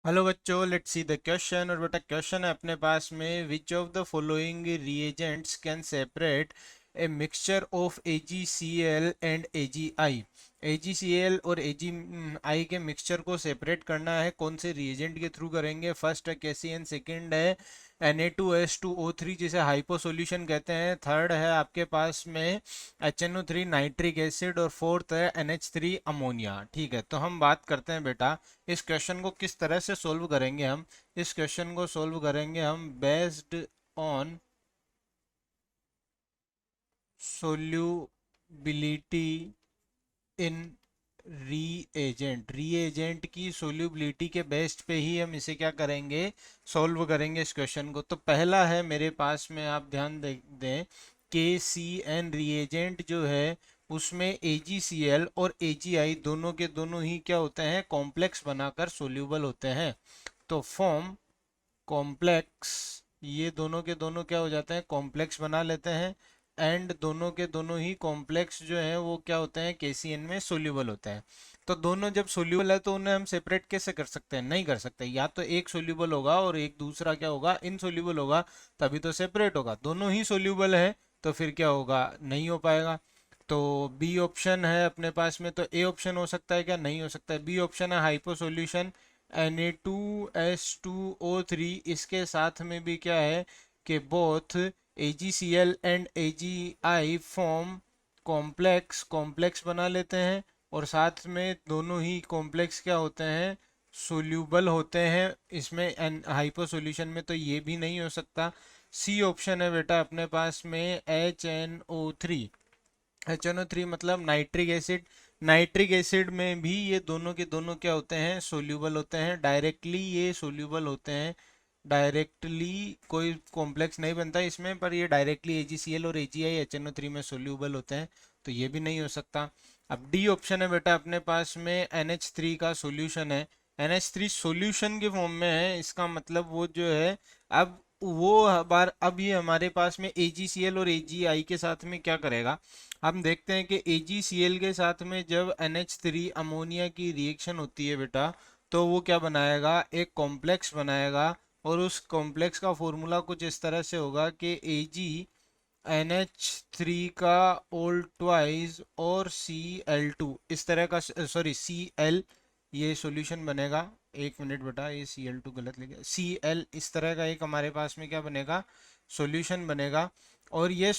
Hello बच्चों, let's see the question. और बेटा क्वेश्चन है अपने पास में, which of the following reagents can separate a mixture of AgCl and AgI। AgCl और AgI के मिक्सचर को सेपरेट करना है, कौन से रिएजेंट के थ्रू करेंगे? फर्स्ट है KCN, सेकंड है Na2H2O3 जिसे हाइपो सॉल्यूशन कहते हैं, थर्ड है आपके पास में HNO3 नाइट्रिक एसिड, और फोर्थ है NH3 अमोनिया। ठीक है, तो हम बात करते हैं बेटा इस क्वेश्चन को किस तरह से सोल्व करेंगे। हम इस क्वेश्चन को सोल्व करेंगे हम based on solubility in reagent की सोल्यूबिलिटी के बेस्ट पे ही हम इसे क्या करेंगे, सॉल्व करेंगे इस क्वेश्चन को। तो पहला है मेरे पास में, आप ध्यान दें, KCN रिएजेंट जो है उसमें AgCl और AgI दोनों के दोनों ही क्या होते हैं, कॉम्प्लेक्स बनाकर सोल्यूबल होते हैं। तो फॉर्म कॉम्प्लेक्स, ये दोनों के दोनों क्या हो जाते हैं, कॉम्प्लेक्स बना लेते हैं। एंड दोनों के दोनों ही कॉम्प्लेक्स जो है वो क्या होते हैं, KCN में सोल्यूबल होते हैं। तो दोनों जब सोल्यूबल है तो उन्हें हम सेपरेट कैसे कर सकते हैं? नहीं कर सकते। या तो एक सोल्यूबल होगा और एक दूसरा क्या होगा, इनसोल्यूबल होगा, तभी तो सेपरेट होगा। दोनों ही सोल्यूबल है तो फिर क्या होगा, नहीं हो पाएगा। तो बी ऑप्शन है अपने पास में। तो ए ऑप्शन हो सकता है क्या? नहीं हो सकता है। बी ऑप्शन है हाइपो सॉल्यूशन Na2H2O3। इसके साथ में भी क्या है कि both AgCl and AgI form complex, complex बना लेते हैं, और साथ में दोनों ही कॉम्प्लेक्स क्या होते हैं, सोल्यूबल होते हैं इसमें हाइपो सॉल्यूशन में। तो ये भी नहीं हो सकता। सी ऑप्शन है बेटा अपने पास में HNO3। HNO3 मतलब नाइट्रिक एसिड। नाइट्रिक एसिड में भी ये दोनों के दोनों क्या होते हैं, सोल्यूबल होते हैं, डायरेक्टली ये सोल्यूबल होते हैं। डायरेक्टली कोई कॉम्प्लेक्स नहीं बनता इसमें, पर ये डायरेक्टली AgCl और AgI HNO3 में सोल्यूबल होते हैं। तो ये भी नहीं हो सकता। अब डी ऑप्शन है बेटा अपने पास में, NH3 का सोल्यूशन है। NH3 सोल्यूशन के फॉर्म में है, इसका मतलब वो जो है, अब वो बार अब ये हमारे पास में AgCl और AgI के साथ में क्या करेगा, हम देखते हैं कि AgCl के साथ में जब NH3 अमोनिया की रिएक्शन होती है बेटा, तो वो क्या बनाएगा, एक कॉम्प्लेक्स बनाएगा। और उस कॉम्प्लेक्स का फॉर्मूला कुछ इस तरह से होगा कि NH3 का ओल ट्वाइस और Cl2 इस तरह का, सॉरी Cl, ये सॉल्यूशन बनेगा। एक मिनट बेटा, ये Cl2 गलत लिखा, Cl इस तरह का एक हमारे पास में क्या बनेगा, सॉल्यूशन बनेगा। और ये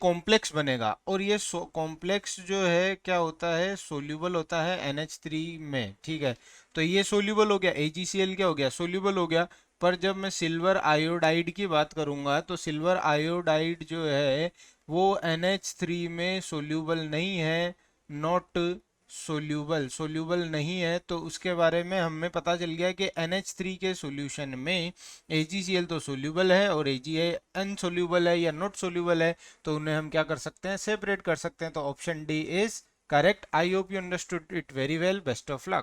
कॉम्प्लेक्स बनेगा, और ये कॉम्प्लेक्स जो है क्या होता है, सोल्यूबल होता है NH3 में। ठीक है, तो ये सोल्यूबल हो गया, AgCl क्या हो गया, सोल्यूबल हो गया। पर जब मैं सिल्वर आयोडाइड की बात करूंगा तो सिल्वर आयोडाइड जो है वो NH3 में सोल्यूबल नहीं है, नॉट सोल्यूबल, सोल्यूबल नहीं है। तो उसके बारे में हमें पता चल गया कि NH3 के सॉल्यूशन में AgCl तो सोल्यूबल है और AgI अनसोल्यूबल है या नॉट सोल्यूबल है, तो उन्हें हम क्या कर सकते हैं, सेपरेट कर सकते हैं। तो option D is correct. I hope you understood it very well. Best of luck.